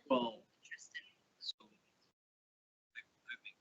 Well, so I've been going.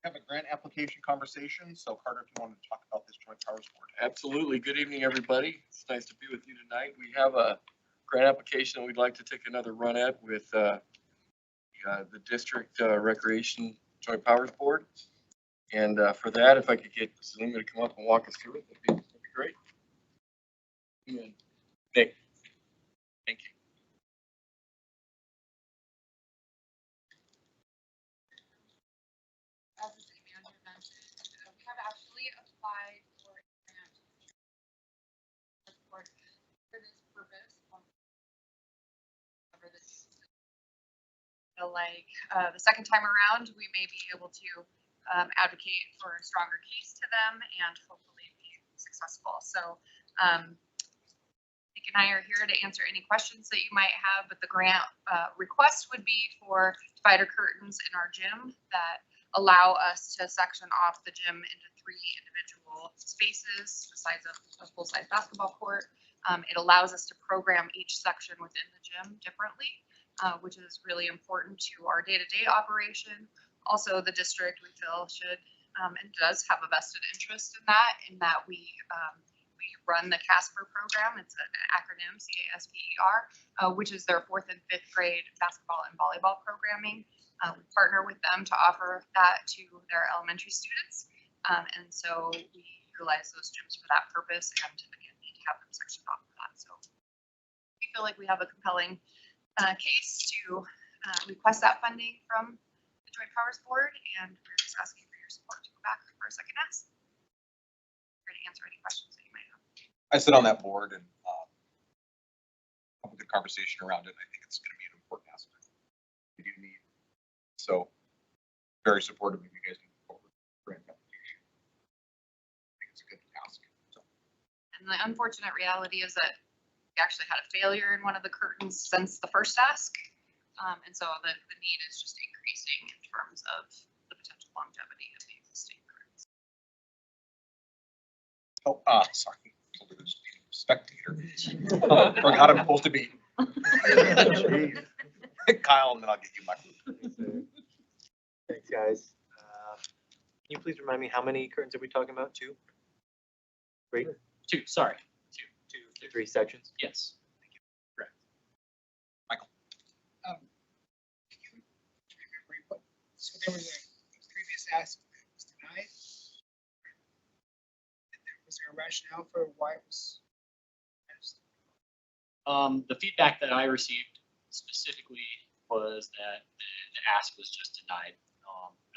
Have a grant application conversation. So Carter, if you want to talk about this joint powers board. Absolutely. Good evening, everybody. It's nice to be with you tonight. We have a grant application that we'd like to take another run at with the district recreation joint powers board. And for that, if I could get Selena to come up and walk us through it, that'd be great. Nick, thank you. As the city manager mentioned, we have actually applied for a grant for this purpose. However, this feel like the second time around, we may be able to advocate for a stronger case to them and hopefully be successful. So Nick and I are here to answer any questions that you might have, but the grant request would be for divider curtains in our gym that allow us to section off the gym into 3 individual spaces besides a full-size basketball court. It allows us to program each section within the gym differently, which is really important to our day-to-day operation. Also, the district, we feel, should and does have a vested interest in that we we run the Casper program. It's an acronym, CASPER, which is their 4th and 5th grade basketball and volleyball programming. We partner with them to offer that to their elementary students. And so we utilize those gyms for that purpose and again, need to have them sectioned off for that. So we feel like we have a compelling case to request that funding from the Joint Powers Board, and we're just asking for your support to go back for a second ask. Ready to answer any questions that you might have. I sit on that board and have a good conversation around it. I think it's going to be an important aspect we do need. So very supportive of you guys moving forward with the grant application. I think it's a good ask. So. And the unfortunate reality is that we actually had a failure in one of the curtains since the first ask. And so the need is just increasing in terms of the potential longevity of the existing curtains. Oh, sorry. Spectator. Forgot I'm supposed to be. Kyle, and then I'll get you my. Thanks, guys. Can you please remind me how many curtains are we talking about? 2? 3? 2, sorry. 2. 3 sections? Yes. Can you remember what, so there was a previous ask that was denied? And was there a rationale for why it was? The feedback that I received specifically was that the ask was just denied.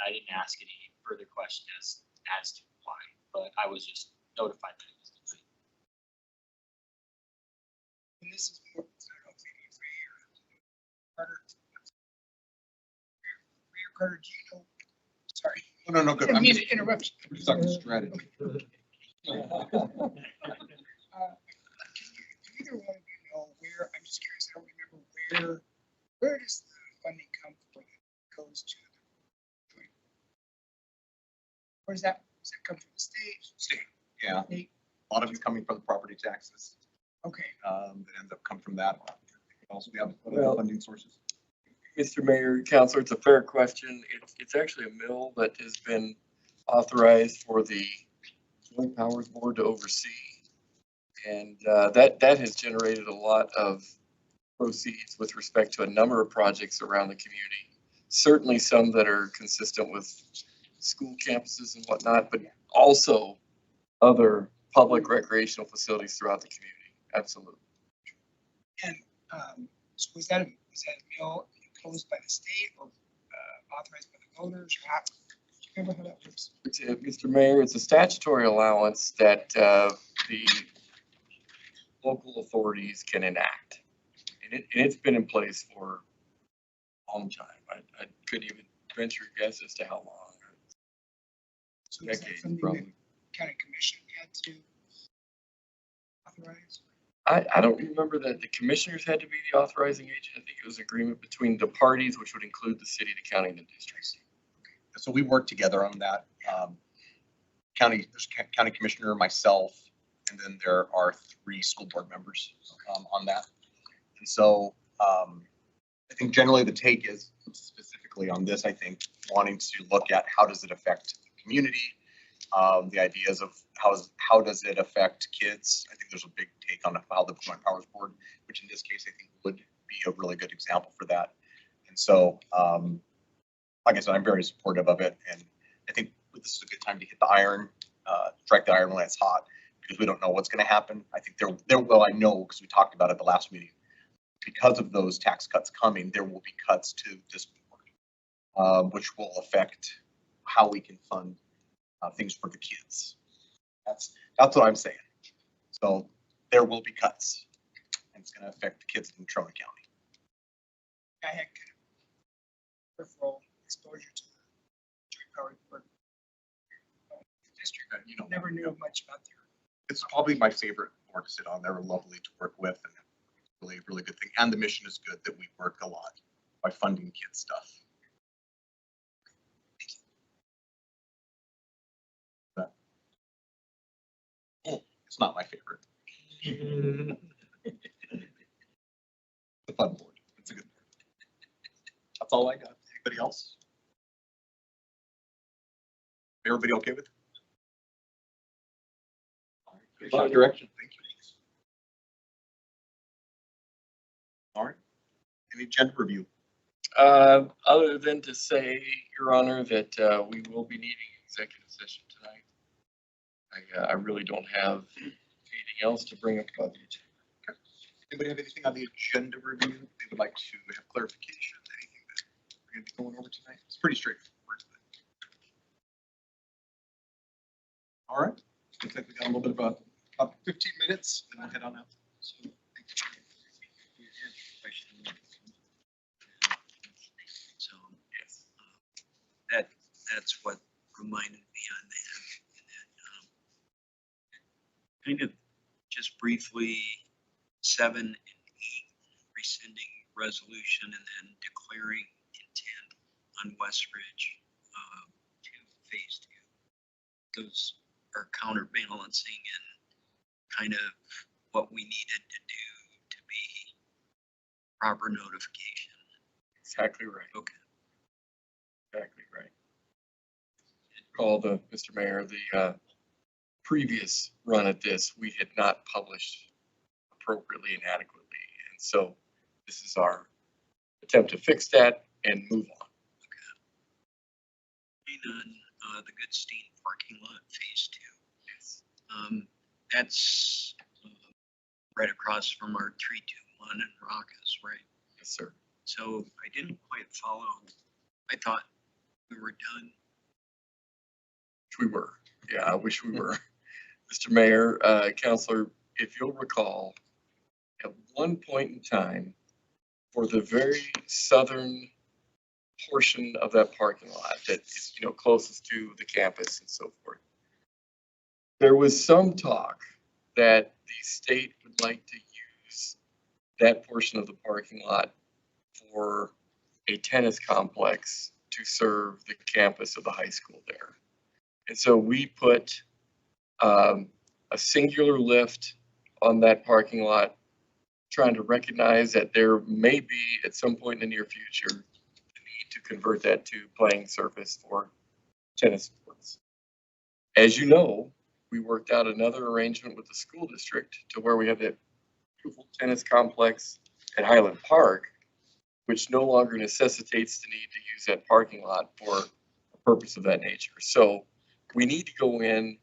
I didn't ask any further question as to why, but I was just notified that it was denied. And this is more, I don't know, maybe for Carter. Carter, do you know? Sorry. No, good. I I'm didn't mean just, to interrupt you. I'm just talking strategy. Do either one of you know where, I'm just curious, I don't remember where does the funding come from that goes to the joint? Where does that come from, the state? State, yeah. State? A lot of it's coming from the property taxes. Okay, That ends up coming from that. Also, we have Well- other funding sources. Mr. Mayor, Counselor, it's a fair question. It's actually a mill that has been authorized for the Joint Powers Board to oversee. And that has generated a lot of proceeds with respect to a number of projects around the community. Certainly some that are consistent with school campuses and whatnot, but also other public recreational facilities throughout the community. Absolutely. and so was that a bill imposed by the state or authorized by the voters? Or how, do you remember how that works? Mr. Mayor, it's a statutory allowance that the local authorities can enact. And it's been in place for a long time. I couldn't even venture a guess as to how long. So is that Decades, something probably. that county commission had to authorize? I don't remember that the commissioners had to be the authorizing agent. I think it was agreement between the parties, which would include the city, the county, and the district. So we work together on that. There's county commissioner, myself, and then there are 3 school board members on that. And so I think generally the take is specifically on this, I think, wanting to look at how does it affect the community, the ideas of how does it affect kids. I think there's a big take on how the Joint Powers Board, which in this case I think would be a really good example for that. And so, like I said, I'm very supportive of it, and I think this is a good time to hit the iron, strike the iron when it's hot, because we don't know what's going to happen. I think I know because we talked about it at the last meeting. Because of those tax cuts coming, there will be cuts to this board, which will affect how we can fund things for the kids. That's what I'm saying. So there will be cuts, and it's going to affect the kids in Trona County. I had kind of peripheral exposure to the Joint Powers Board district. You know, Never knew much about their. it's probably my favorite board to sit on. They're lovely to work with, and really, really good thing. And the mission is good that we work a lot by funding kids stuff. But it's not my favorite. It's a fun board. It's a good board. That's all I got. Anybody else? Everybody okay with it? Good luck. Direction. Thank you. All right. Any agenda review? Other than to say, Your Honor, that we will be needing executive session tonight. I really don't have anything else to bring up about the agenda. Anybody have anything on the agenda review they would like to have clarification? Anything that we're going to be going over tonight? It's pretty straightforward. All right. Looks like we got a little bit about 15 minutes, and we'll head on out. So, thank you. So, yes, that's what reminded me on that. And then, kind of just briefly, 7 and 8, rescinding resolution and then declaring intent on West Ridge to phase 2. Those are counterbalancing and kind of what we needed to do to be proper notification. Exactly right. Okay. Exactly right. Call Mr. Mayor, the previous run at this, we had not published appropriately and adequately. And so this is our attempt to fix that and move on. On the Goodstein parking lot, phase 2. Yes. That's right across from our 321 and Rockus, right? Yes, sir. So I didn't quite follow. I thought we were done. Which we were. Yeah, I wish we were. Mr. Mayor, Counselor, if you'll recall, at one point in time, for the very southern portion of that parking lot that is, closest to the campus and so forth, there was some talk that the state would like to use that portion of the parking lot for a tennis complex to serve the campus of the high school there. And so we put a singular lift on that parking lot, trying to recognize that there may be at some point in the near future the need to convert that to playing surface for tennis sports. As you know, we worked out another arrangement with the school district to where we have that beautiful tennis complex at Highland Park, which no longer necessitates the need to use that parking lot for a purpose of that nature. So we need to go in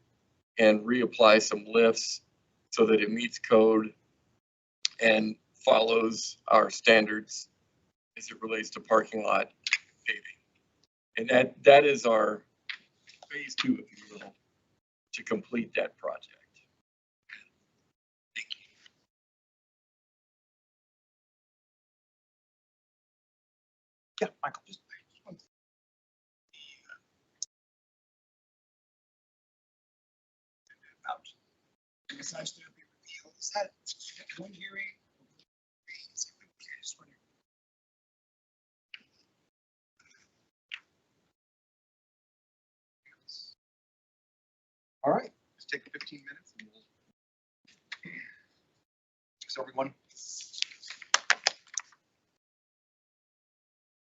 and reapply some lifts so that it meets code and follows our standards as it relates to parking lot paving. And that is our phase 2, if you will, to complete that project. Thank you. Yeah, Michael. Just one thing. Besides the reveal, is that one hearing? I just wonder. All right, let's take 15 minutes and we'll. Is everyone